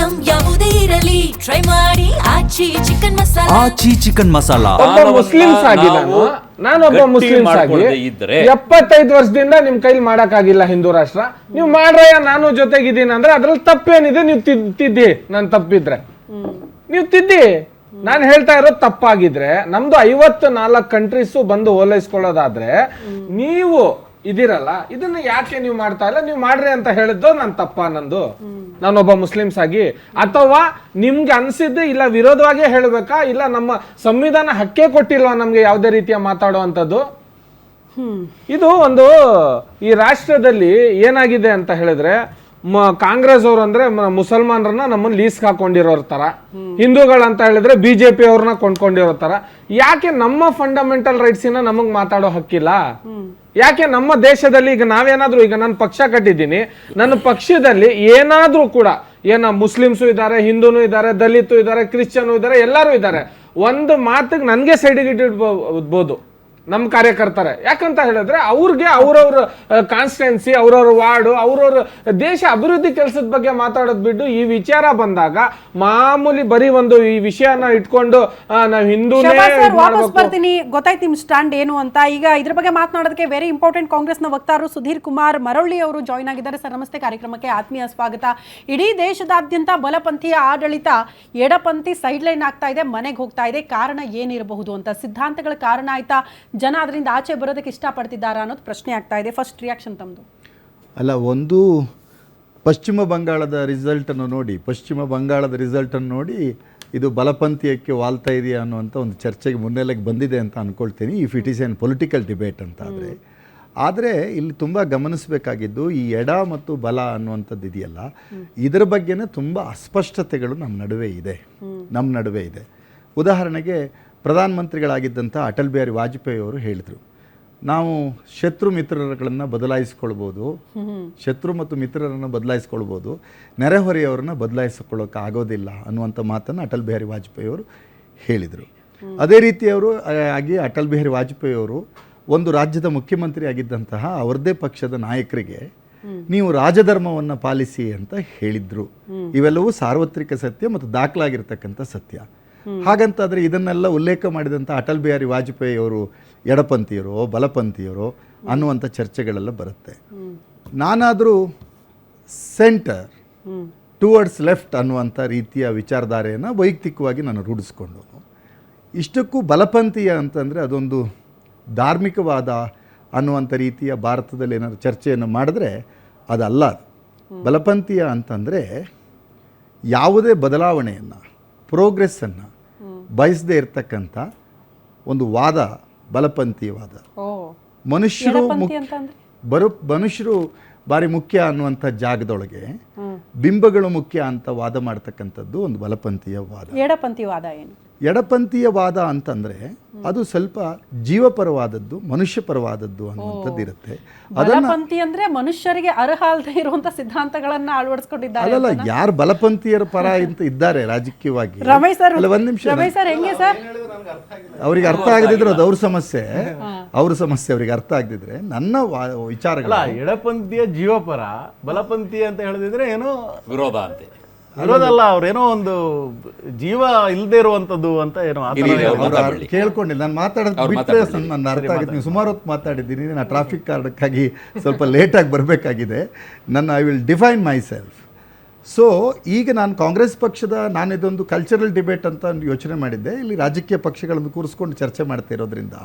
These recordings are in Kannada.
ಐಟಂ ಯಾವುದೇ ಇರಲಿ ಟ್ರೈ ಮಾಡಿ ಆಚಿ ಚಿಕನ್ ಮಸಾಲಾ. ಆಚಿ ಚಿಕನ್ ಮಸಾಲಾ. ಒಬ್ಬ ಮುಸ್ಲಿಮ್ಸ್ ಆಗಿ ನಾನೊಬ್ಬ ಮುಸ್ಲಿಮ್ಸ್ ಆಗಿ 75 ವರ್ಷದಿಂದ ನಿಮ್ ಕೈಲಿ ಮಾಡಕ್ಕಾಗಿಲ್ಲ ಹಿಂದೂ ರಾಷ್ಟ್ರ, ನೀವು ಮಾಡ್ರಯ್ಯ ನಾನು ಜೊತೆಗಿದ್ದೀನಿ ಅಂದ್ರೆ ಅದ್ರಲ್ಲಿ ತಪ್ಪೇನಿದೆ? ನೀವು ತಿದ್ದಿ, ನಾನು ತಪ್ಪಿದ್ರೆ ನೀವು ತಿದ್ದಿ. ನಾನು ಹೇಳ್ತಾ ಇರೋದು ತಪ್ಪಾಗಿದ್ರೆ ನಮ್ದು 54 ಕಂಟ್ರೀಸು ಬಂದು ಓಲೈಸ್ಕೊಳ್ಳೋದಾದ್ರೆ ನೀವು ಇದಿರಲ್ಲ, ಇದನ್ನ ಯಾಕೆ ನೀವು ಮಾಡ್ತಾ ಇಲ್ಲ? ನೀವು ಮಾಡ್ರಿ ಅಂತ ಹೇಳಿದ್ದು ನಾನು ತಪ್ಪಾ? ನಂದು ನಾನೊಬ್ಬ ಮುಸ್ಲಿಮ್ಸ್ ಆಗಿ? ಅಥವಾ ನಿಮ್ಗೆ ಅನ್ಸಿದ್ದು ಇಲ್ಲ ವಿರೋಧವಾಗೇ ಹೇಳ್ಬೇಕಾ? ಇಲ್ಲ ನಮ್ಮ ಸಂವಿಧಾನ ಹಕ್ಕೇ ಕೊಟ್ಟಿಲ್ವಾ ನಮ್ಗೆ ಯಾವುದೇ ರೀತಿಯ ಮಾತಾಡುವಂಥದ್ದು? ಇದು ಒಂದು ಈ ರಾಷ್ಟ್ರದಲ್ಲಿ ಏನಾಗಿದೆ ಅಂತ ಹೇಳಿದ್ರೆ, ಕಾಂಗ್ರೆಸ್ ಅವ್ರು ಅಂದ್ರೆ ಮುಸಲ್ಮಾನರನ್ನ ನಮ್ಮನ್ನ ಲೀಸ್ಗೆ ಹಾಕೊಂಡಿರೋರ್ ತರ, ಹಿಂದೂಗಳಂತ ಹೇಳಿದ್ರೆ ಬಿಜೆಪಿ ಅವ್ರನ್ನ ಕೊಂಡ್ಕೊಂಡಿರೋ ತರ. ಯಾಕೆ ನಮ್ಮ ಫಂಡಮೆಂಟಲ್ ರೈಟ್ಸಿನ ನಮಗ್ ಮಾತಾಡೋ ಹಕ್ಕಿಲ್ಲ? ಯಾಕೆ ನಮ್ಮ ದೇಶದಲ್ಲಿ ಈಗ ನಾವೇನಾದ್ರೂ, ಈಗ ನಾನು ಪಕ್ಷ ಕಟ್ಟಿದ್ದೀನಿ, ನನ್ನ ಪಕ್ಷದಲ್ಲಿ ಏನಾದ್ರೂ ಕೂಡ ಮುಸ್ಲಿಮ್ಸು ಇದ್ದಾರೆ, ಹಿಂದೂನು ಇದ್ದಾರೆ, ದಲಿತು ಇದ್ದಾರೆ, ಕ್ರಿಶ್ಚಿಯನ್ ಇದ್ದಾರೆ, ಎಲ್ಲರೂ ಇದ್ದಾರೆ. ಒಂದು ಮಾತಿಗೆ ನನ್ಗೆ ಸೈಡಿಗೆ ಇಟ್ಬೋದು ನಮ್ಮ ಕಾರ್ಯಕರ್ತಾರೆ. ಯಾಕಂತ ಹೇಳಿದ್ರೆ ಅವ್ರಿಗೆ ಅವ್ರವ್ರ ಕಾನ್ಸ್ಟಿಟ್ಯೂನ್ಸಿ, ಅವ್ರವ್ರ ವಾರ್ಡು, ಅವ್ರವ್ರ ದೇಶ ಅಭಿವೃದ್ಧಿ ಕೆಲಸದ ಬಗ್ಗೆ ಮಾತಾಡೋದು ಬಿಟ್ಟು ಈ ವಿಚಾರ ಬಂದಾಗ ಮಾಮೂಲಿ ಬರೀ ಒಂದು ಈ ವಿಷಯನ ಇಟ್ಕೊಂಡು ನಾವು ಹಿಂದೂನೇ ಬರ್ತೀನಿ. ಗೊತ್ತಾಯ್ತು ನಿಮ್ ಸ್ಟ್ಯಾಂಡ್ ಏನು ಅಂತ. ಈಗ ಇದ್ರ ಬಗ್ಗೆ ಮಾತನಾಡೋದಕ್ಕೆ ವೆರಿ ಇಂಪಾರ್ಟೆಂಟ್ ಕಾಂಗ್ರೆಸ್ನ ವಕ್ತಾರರು ಸುಧೀರ್ ಕುಮಾರ್ ಮರಳ್ಳಿ ಅವರು ಜಾಯ್ನ್ ಆಗಿದ್ದಾರೆ. ಸರ್ ನಮಸ್ತೆ, ಕಾರ್ಯಕ್ರಮಕ್ಕೆ ಆತ್ಮೀಯ ಸ್ವಾಗತ. ಇಡೀ ದೇಶದಾದ್ಯಂತ ಬಲಪಂಥೀಯ ಆಡಳಿತ, ಎಡಪಂಥಿ ಸೈಡ್ ಲೈನ್ ಆಗ್ತಾ ಇದೆ, ಮನೆಗೆ ಹೋಗ್ತಾ ಇದೆ. ಕಾರಣ ಏನಿರಬಹುದು ಅಂತ, ಸಿದ್ಧಾಂತಗಳ ಕಾರಣ ಆಯ್ತಾ, ಜನ ಅದರಿಂದ ಆಚೆ ಬರೋದಕ್ಕೆ ಇಷ್ಟಪಡ್ತಿದ್ದಾರಾ ಅನ್ನೋದು ಪ್ರಶ್ನೆ ಆಗ್ತಾ ಇದೆ. ಫಸ್ಟ್ ರಿಯಾಕ್ಷನ್ ತಮ್ಮದು. ಅಲ್ಲ, ಒಂದು ಪಶ್ಚಿಮ ಬಂಗಾಳದ ರಿಸಲ್ಟನ್ನು ನೋಡಿ ಇದು ಬಲಪಂಥೀಯಕ್ಕೆ ವಾಲ್ತಾ ಇದೆಯಾ ಅನ್ನುವಂಥ ಒಂದು ಚರ್ಚೆಗೆ ಮುನ್ನೆಲೆಗೆ ಬಂದಿದೆ ಅಂತ ಅಂದ್ಕೊಳ್ತೀನಿ, if it is N political debate ಅಂತ ಆದರೆ ಇಲ್ಲಿ ತುಂಬ ಗಮನಿಸಬೇಕಾಗಿದ್ದು ಈ ಎಡ ಮತ್ತು ಬಲ ಅನ್ನುವಂಥದ್ದು ಇದೆಯಲ್ಲ, ಇದರ ಬಗ್ಗೆನೇ ತುಂಬ ಅಸ್ಪಷ್ಟತೆಗಳು ನಮ್ಮ ನಡುವೆ ಇದೆ. ಉದಾಹರಣೆಗೆ ಪ್ರಧಾನಮಂತ್ರಿಗಳಾಗಿದ್ದಂಥ ಅಟಲ್ ಬಿಹಾರಿ ವಾಜಪೇಯಿ ಅವರು ಹೇಳಿದರು, ನಾವು ಶತ್ರು ಮಿತ್ರರುಗಳನ್ನು ಬದಲಾಯಿಸ್ಕೊಳ್ಬೋದು, ನೆರೆಹೊರೆಯವರನ್ನ ಬದಲಾಯಿಸಿಕೊಳ್ಳೋಕೆ ಆಗೋದಿಲ್ಲ ಅನ್ನುವಂಥ ಮಾತನ್ನು ಅಟಲ್ ಬಿಹಾರಿ ವಾಜಪೇಯಿ ಅವರು ಹೇಳಿದರು. ಅದೇ ರೀತಿಯವರು ಅಟಲ್ ಬಿಹಾರಿ ವಾಜಪೇಯಿ ಅವರು ಒಂದು ರಾಜ್ಯದ ಮುಖ್ಯಮಂತ್ರಿ ಆಗಿದ್ದಂತಹ ಅವರದೇ ಪಕ್ಷದ ನಾಯಕರಿಗೆ ನೀವು ರಾಜಧರ್ಮವನ್ನು ಪಾಲಿಸಿ ಅಂತ ಹೇಳಿದ್ರು. ಇವೆಲ್ಲವೂ ಸಾರ್ವತ್ರಿಕ ಸತ್ಯ ಮತ್ತು ದಾಖಲಾಗಿರ್ತಕ್ಕಂಥ ಸತ್ಯ. ಹಾಗಂತಾದರೆ ಇದನ್ನೆಲ್ಲ ಉಲ್ಲೇಖ ಮಾಡಿದಂಥ ಅಟಲ್ ಬಿಹಾರಿ ವಾಜಪೇಯಿ ಅವರು ಎಡಪಂಥೀಯರೋ ಬಲಪಂಥೀಯರೋ ಅನ್ನುವಂಥ ಚರ್ಚೆಗಳೆಲ್ಲ ಬರುತ್ತೆ. ನಾನಾದರೂ ಸೆಂಟರ್ ಟುವರ್ಡ್ಸ್ ಲೆಫ್ಟ್ ಅನ್ನುವಂಥ ರೀತಿಯ ವಿಚಾರಧಾರೆಯನ್ನು ವೈಯಕ್ತಿಕವಾಗಿ ನಾನು ರೂಢಿಸ್ಕೊಂಡು, ಇಷ್ಟಕ್ಕೂ ಬಲಪಂಥೀಯ ಅಂತಂದರೆ ಅದೊಂದು ಧಾರ್ಮಿಕವಾದ ಅನ್ನುವಂಥ ರೀತಿಯ ಭಾರತದಲ್ಲಿ ಏನಾದರೂ ಚರ್ಚೆಯನ್ನು ಮಾಡಿದ್ರೆ ಅದಲ್ಲ. ಬಲಪಂಥೀಯ ಅಂತಂದರೆ ಯಾವುದೇ ಬದಲಾವಣೆಯನ್ನು, ಪ್ರೋಗ್ರೆಸ್ಸನ್ನು ಬಯಸದೇ ಇರ್ತಕ್ಕಂಥ ಒಂದು ವಾದ ಬಲಪಂಥೀಯವಾದ. ಮನುಷ್ಯರು ಭಾರಿ ಮುಖ್ಯ ಅನ್ನುವಂಥ ಜಾಗದೊಳಗೆ ಬಿಂಬಗಳು ಮುಖ್ಯ ಅಂತ ವಾದ ಮಾಡ್ತಕ್ಕಂಥದ್ದು ಒಂದು ಬಲಪಂಥೀಯ ವಾದ. ಎಡಪಂಥೀಯ ವಾದ ಅಂತಂದ್ರೆ ಅದು ಸ್ವಲ್ಪ ಜೀವಪರವಾದದ್ದು, ಮನುಷ್ಯಪರವಾದದ್ದು ಅನ್ನುವಂಥದ್ದು ಇರುತ್ತೆ. ಬಲಪಂಥಿ ಅಂದ್ರೆ ಮನುಷ್ಯರಿಗೆ ಅರ್ಹ ಅಲ್ಲದೆ ಇರುವಂತ ಸಿದ್ಧಾಂತಗಳನ್ನ ಅಳವಡಿಸಿಕೊಂಡಿದ್ದಾರೆ. ಅಲ್ಲಲ್ಲ, ಯಾರು ಬಲಪಂಥೀಯರ ಪರ ಅಂತ ಇದ್ದಾರೆ ರಾಜಕೀಯವಾಗಿ, ಒಂದ್ ನಿಮಿಷ, ಅವ್ರಿಗೆ ಅರ್ಥ ಆಗದಿದ್ರೆ ಅದು ಅವ್ರ ಸಮಸ್ಯೆ, ಅವ್ರಿಗೆ ಅರ್ಥ ಆಗದಿದ್ರೆ ನನ್ನ ವಿಚಾರಗಳ. ಎಡಪಂಥೀಯ ಜೀವಪರ, ಬಲಪಂಥಿ ಅಂತ ಹೇಳಿದ್ರೆ ಏನೋ ವಿರೋಧ ಅಲ್ಲ, ಅವ್ರೇನೋ ಒಂದು ಜೀವ ಇಲ್ಲದೆ ಇರುವಂತದ್ದು ಅಂತ ಏನೋ ಕೇಳ್ಕೊಂಡಿಲ್ಲ. ನಾನು ಮಾತಾಡೋದು ಬಿಟ್ಟರೆ ನನ್ನ ಅರ್ಥ ಆಗಿದೆ. ನೀವು ಸುಮಾರು ಹೊತ್ತು ಮಾತಾಡಿದ್ದೀನಿ, ನಾನು ಟ್ರಾಫಿಕ್ ಕಾರಣಕ್ಕಾಗಿ ಸ್ವಲ್ಪ ಲೇಟಾಗಿ ಬರಬೇಕಾಗಿದೆ. I will define my self. So ಈಗ ನಾನು ಕಾಂಗ್ರೆಸ್ ಪಕ್ಷದ, ಇದೊಂದು ಕಲ್ಚರಲ್ ಡಿಬೇಟ್ ಅಂತ ಯೋಚನೆ ಮಾಡಿದ್ದೆ. ಇಲ್ಲಿ ರಾಜಕೀಯ ಪಕ್ಷಗಳನ್ನು ಕೂರಿಸ್ಕೊಂಡು ಚರ್ಚೆ ಮಾಡ್ತಾ ಇರೋದ್ರಿಂದ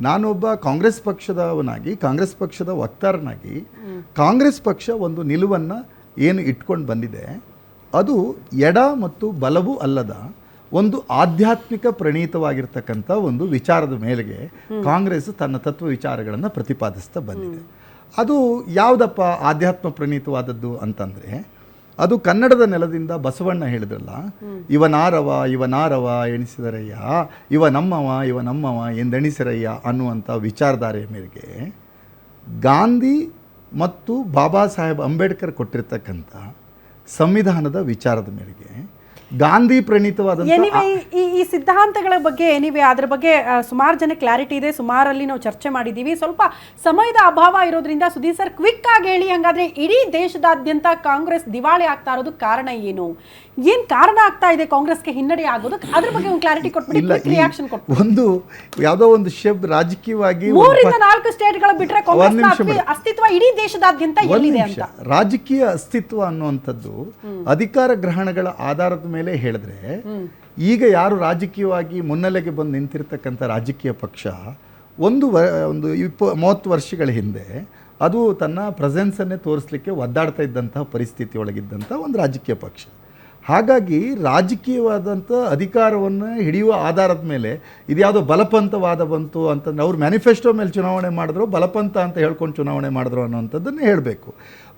ನಾನೊಬ್ಬ ಕಾಂಗ್ರೆಸ್ ಪಕ್ಷದವನಾಗಿ, ಕಾಂಗ್ರೆಸ್ ಪಕ್ಷದ ವಕ್ತಾರನಾಗಿ, ಕಾಂಗ್ರೆಸ್ ಪಕ್ಷ ಒಂದು ನಿಲುವನ್ನು ಏನು ಇಟ್ಕೊಂಡು ಬಂದಿದೆ ಅದು ಎಡ ಮತ್ತು ಬಲವೂ ಅಲ್ಲದ ಒಂದು ಆಧ್ಯಾತ್ಮಿಕ ಪ್ರಣೀತವಾಗಿರ್ತಕ್ಕಂಥ ಒಂದು ವಿಚಾರದ ಮೇಲೆಗೆ ಕಾಂಗ್ರೆಸ್ ತನ್ನ ತತ್ವ ವಿಚಾರಗಳನ್ನು ಪ್ರತಿಪಾದಿಸ್ತಾ ಬಂದಿದೆ. ಅದು ಯಾವುದಪ್ಪ ಆಧ್ಯಾತ್ಮ ಪ್ರಣೀತವಾದದ್ದು ಅಂತಂದರೆ, ಅದು ಕನ್ನಡದ ನೆಲದಿಂದ ಬಸವಣ್ಣ ಹೇಳಿದ್ರಲ್ಲ, ಇವನಾರವ ಎಣಿಸಿದರಯ್ಯ, ಇವ ನಮ್ಮವ ಎಂದೆಣಿಸಿರಯ್ಯ ಅನ್ನುವಂಥ ವಿಚಾರಧಾರೆಯ ಮೇರೆಗೆ ಗಾಂಧಿ ಮತ್ತು ಬಾಬಾ ಸಾಹೇಬ್ ಅಂಬೇಡ್ಕರ್ ಕೊಟ್ಟಿರ್ತಕ್ಕಂಥ ಸಂವಿಧಾನದ ವಿಚಾರದ ಮೇರೆಗೆ ಗಾಂಧಿ ಪ್ರಣೀತವಾದಂಥ ಈ ಸಿದ್ಧಾಂತಗಳ ಬಗ್ಗೆ ಏನಿವೆ ಅದ್ರ ಬಗ್ಗೆ ಸುಮಾರು ಜನ ಕ್ಲಾರಿಟಿ ಇದೆ, ಸುಮಾರಲ್ಲಿ ನಾವು ಚರ್ಚೆ ಮಾಡಿದ್ದೀವಿ. ಸ್ವಲ್ಪ ಸಮಯದ ಅಭಾವ ಇರೋದ್ರಿಂದ ಸುಧೀರ್ ಸರ್ ಕ್ವಿಕ್ ಆಗಿ ಹೇಳಿ, ಹಂಗಾದ್ರೆ ಇಡೀ ದೇಶದಾದ್ಯಂತ ಕಾಂಗ್ರೆಸ್ ದಿವಾಳಿ ಆಗ್ತಾ ಇರೋದು ಕಾರಣ ಏನು? ಏನ್ ಕಾರಣ ಆಗ್ತಾ ಇದೆ ಕಾಂಗ್ರೆಸ್ಗೆ ಹಿನ್ನಡೆ ಆಗೋದು? ಅದ್ರ ಬಗ್ಗೆ ಒಂದು ಕ್ಲಾರಿಟಿ ಕೊಟ್ಬಿಡಿ, ರಿಯಾಕ್ಷನ್ ಕೊಟ್ಬಿಡಿ. ಒಂದು ಯಾವುದೋ ಒಂದು ಶಬ್ದ ರಾಜಕೀಯವಾಗಿ 3-4 ಸ್ಟೇಟ್ಗಳ ಬಿಟ್ರೆ ಕಾಂಗ್ರೆಸ್ ಅಸ್ತಿತ್ವ ಇಡೀ ದೇಶದಾದ್ಯಂತ ಎಲ್ಲಿದೆ ಅಂತ. ರಾಜಕೀಯ ಅಸ್ತಿತ್ವ ಅನ್ನುವಂಥದ್ದು ಅಧಿಕಾರ ಗ್ರಹಣಗಳ ಆಧಾರದ ಮೇಲೆ ಹೇಳಿದ್ರೆ, ಈಗ ಯಾರು ರಾಜಕೀಯವಾಗಿ ಮುನ್ನೆಲೆಗೆ ಬಂದು ನಿಂತಿರ್ತಕ್ಕಂಥ ರಾಜಕೀಯ ಪಕ್ಷ ಒಂದು 30 ವರ್ಷಗಳ ಹಿಂದೆ ಅದು ತನ್ನ ಪ್ರೆಸೆನ್ಸನ್ನೇ ತೋರಿಸಲಿಕ್ಕೆ ಒದ್ದಾಡ್ತಾ ಇದ್ದಂತಹ ಪರಿಸ್ಥಿತಿ ಒಳಗಿದ್ದಂಥ ಒಂದು ರಾಜಕೀಯ ಪಕ್ಷ. ಹಾಗಾಗಿ ರಾಜಕೀಯವಾದಂಥ ಅಧಿಕಾರವನ್ನು ಹಿಡಿಯುವ ಆಧಾರದ ಮೇಲೆ ಇದ್ಯಾವುದೋ ಬಲಪಂಥವಾದ ಬಂತು ಅಂತಂದ್ರೆ ಅವ್ರು ಮ್ಯಾನಿಫೆಸ್ಟೋ ಮೇಲೆ ಚುನಾವಣೆ ಮಾಡಿದ್ರು, ಬಲಪಂಥ ಅಂತ ಹೇಳ್ಕೊಂಡು ಚುನಾವಣೆ ಮಾಡಿದ್ರು ಅನ್ನೋವಂಥದ್ದನ್ನು ಹೇಳಬೇಕು.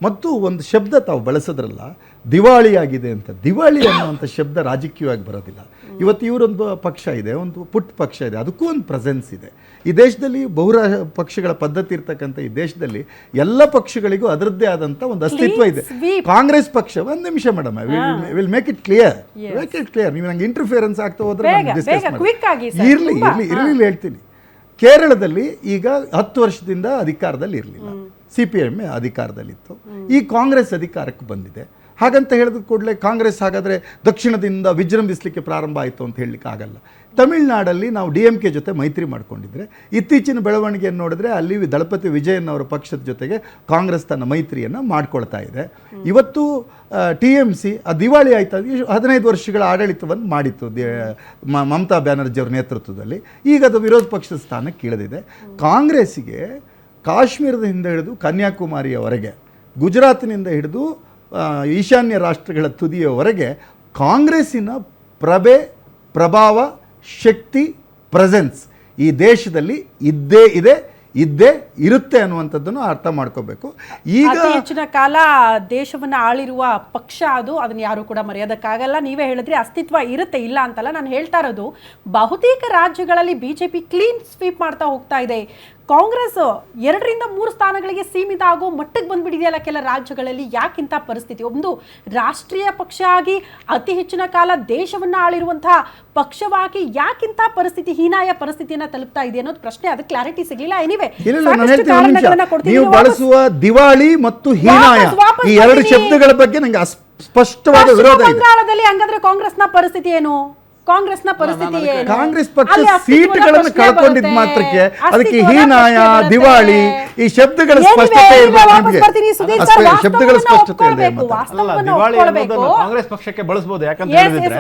ಮತ್ತು ಒಂದು ಶಬ್ದ ತಾವು ಬಳಸಿದ್ರಲ್ಲ, ದಿವಾಳಿಯಾಗಿದೆ ಅಂತ. ದಿವಾಳಿ ಅನ್ನುವಂಥ ಶಬ್ದ ರಾಜಕೀಯವಾಗಿ ಬರೋದಿಲ್ಲ. ಇವತ್ತು ಇವರೊಂದು ಪಕ್ಷ ಇದೆ, ಒಂದು ಪುಟ್ಟ ಪಕ್ಷ ಇದೆ, ಅದಕ್ಕೂ ಒಂದು ಪ್ರೆಸೆನ್ಸ್ ಇದೆ. ಈ ದೇಶದಲ್ಲಿ ಪಕ್ಷಗಳ ಪದ್ಧತಿ ಇರ್ತಕ್ಕಂಥ ಈ ದೇಶದಲ್ಲಿ ಎಲ್ಲ ಪಕ್ಷಗಳಿಗೂ ಅದರದ್ದೇ ಆದಂಥ ಒಂದು ಅಸ್ತಿತ್ವ ಇದೆ. ಕಾಂಗ್ರೆಸ್ ಪಕ್ಷ, ಒಂದು ನಿಮಿಷ madam, will make it clear. ನೀವು ನಂಗೆ ಇಂಟರ್ಫಿಯರೆನ್ಸ್ ಆಗ್ತಾ ಹೋದ್ರೆ ಇರ್ಲಿ ಹೇಳ್ತೀನಿ. ಕೇರಳದಲ್ಲಿ ಈಗ 10 ವರ್ಷದಿಂದ ಅಧಿಕಾರದಲ್ಲಿ ಇರಲಿಲ್ಲ, CPM ಅಧಿಕಾರದಲ್ಲಿತ್ತು. ಈ ಕಾಂಗ್ರೆಸ್ ಅಧಿಕಾರಕ್ಕೆ ಬಂದಿದೆ. ಹಾಗಂತ ಹೇಳಿದ ಕೂಡಲೇ ಕಾಂಗ್ರೆಸ್ ಹಾಗಾದರೆ ದಕ್ಷಿಣದಿಂದ ವಿಜೃಂಭಿಸಲಿಕ್ಕೆ ಪ್ರಾರಂಭ ಆಯಿತು ಅಂತ ಹೇಳಲಿಕ್ಕೆ ಆಗಲ್ಲ. ತಮಿಳುನಾಡಲ್ಲಿ ನಾವು DMK ಜೊತೆ ಮೈತ್ರಿ ಮಾಡ್ಕೊಂಡಿದ್ರೆ, ಇತ್ತೀಚಿನ ಬೆಳವಣಿಗೆಯನ್ನು ನೋಡಿದ್ರೆ ಅಲ್ಲಿ ದಳಪತಿ ವಿಜಯನ್ ಅವರ ಪಕ್ಷದ ಜೊತೆಗೆ ಕಾಂಗ್ರೆಸ್ ತನ್ನ ಮೈತ್ರಿಯನ್ನು ಮಾಡ್ಕೊಳ್ತಾ ಇದೆ. ಇವತ್ತು TMC ದಿವಾಳಿ ಆಯ್ತು. 15 ವರ್ಷಗಳ ಆಡಳಿತವನ್ನು ಮಾಡಿತ್ತು ಮಮತಾ ಬ್ಯಾನರ್ಜಿ ಅವರ ನೇತೃತ್ವದಲ್ಲಿ. ಈಗ ಅದು ವಿರೋಧ ಪಕ್ಷದ ಸ್ಥಾನಕ್ಕೆ ಇಳಿದಿದೆ. ಕಾಂಗ್ರೆಸ್ಸಿಗೆ ಕಾಶ್ಮೀರದಿಂದ ಹಿಡಿದು ಕನ್ಯಾಕುಮಾರಿಯವರೆಗೆ, ಗುಜರಾತಿನಿಂದ ಹಿಡಿದು ಈಶಾನ್ಯ ರಾಷ್ಟ್ರಗಳ ತುದಿಯವರೆಗೆ ಕಾಂಗ್ರೆಸ್ಸಿನ ಪ್ರಭಾವ, ಶಕ್ತಿ, ಪ್ರೆಸೆನ್ಸ್ ಈ ದೇಶದಲ್ಲಿ ಇದ್ದೇ ಇರುತ್ತೆ ಅನ್ನುವಂಥದ್ದನ್ನು ಅರ್ಥ ಮಾಡ್ಕೋಬೇಕು. ಈಗ ಹೆಚ್ಚಿನ ಕಾಲ ದೇಶವನ್ನ ಆಳಿರುವ ಪಕ್ಷ ಅದನ್ನ ಯಾರು ಕೂಡ ಮರೆಯೋದಕ್ಕಾಗಲ್ಲ. ನೀವೇ ಹೇಳಿದ್ರೆ ಅಸ್ತಿತ್ವ ಇರುತ್ತೆ, ಇಲ್ಲ ಅಂತಲ್ಲ. ನಾನು ಹೇಳ್ತಾ ಇರೋದು, ಬಹುತೇಕ ರಾಜ್ಯಗಳಲ್ಲಿ ಬಿಜೆಪಿ ಕ್ಲೀನ್ ಸ್ವೀಪ್ ಮಾಡ್ತಾ ಹೋಗ್ತಾ ಇದೆ. ಕಾಂಗ್ರೆಸ್ 2-3 ಸ್ಥಾನಗಳಿಗೆ ಸೀಮಿತ ಆಗೋ ಮಟ್ಟಕ್ಕೆ ಬಂದ್ಬಿಟ್ಟಿದೆಯಲ್ಲ ಕೆಲ ರಾಜ್ಯಗಳಲ್ಲಿ. ಯಾಕಿಂತ ಪರಿಸ್ಥಿತಿ? ಒಂದು ರಾಷ್ಟ್ರೀಯ ಪಕ್ಷ ಆಗಿ ಅತಿ ಹೆಚ್ಚಿನ ಕಾಲ ದೇಶವನ್ನ ಆಳಿರುವಂತಹ ಪಕ್ಷವಾಗಿ ಯಾಕಿಂತ ಪರಿಸ್ಥಿತಿ, ಹೀನಾಯ ಪರಿಸ್ಥಿತಿಯನ್ನ ತಲುಪ್ತಾ ಇದೆ ಅನ್ನೋದು ಪ್ರಶ್ನೆ. ಅದಕ್ಕೆ ಕ್ಲಾರಿಟಿ ಸಿಗಲಿಲ್ಲ. ಎನಿವೆ, ನೀವು ಬಳಸುವ ದಿವಾಳಿ ಮತ್ತು ಹೀನಾಯ ಈ 2 ಶಬ್ದಗಳ ಬಗ್ಗೆ ನಂಗೆ ಸ್ಪಷ್ಟವಾದ ವಿರೋಧ ಇದೆ. ಬಂಗಾಳದಲ್ಲಿ ಹಂಗಾದ್ರೆ ಕಾಂಗ್ರೆಸ್ನ ಪರಿಸ್ಥಿತಿ ಏನು? ಕಾಂಗ್ರೆಸ್ನ ಪರಿಸ್ಥಿತಿ ಏನು? ಕಾಂಗ್ರೆಸ್ ಪಕ್ಷ ಸೀಟ್ಗಳನ್ನು ಕಳ್ಕೊಂಡಿದ್ದ ಮಾತ್ರಕ್ಕೆ ಅದಕ್ಕೆ ಹೀನಾಯ, ದಿವಾಳಿ ಈ ಶಬ್ದಗಳ ಸ್ಪಷ್ಟತೆ ಕಾಂಗ್ರೆಸ್ ಪಕ್ಷಕ್ಕೆ ಬಳಸಬಹುದು. ಯಾಕಂತ ಹೇಳಿದ್ರೆ